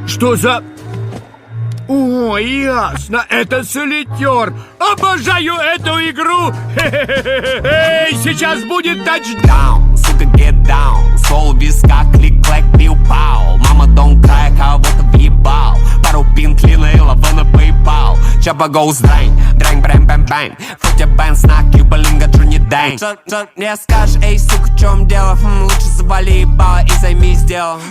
Что за... О, ясно, это солитер. Обожаю эту игру. Эй, сейчас будет тачдаун. Сука, get down. Сол в висках, клик-клэк, пиу-пау. Мама, don't cry, кого-то въебал. Пару пин, клина и лава на PayPal. Чапа goes драйн, драйн, брайм, бэм, бэм. Фрутя бэн, снак, юбалинга, джуни дэнг. Что мне скажешь, эй, сука, в чем дело? Лучше завали ебало и займись делом.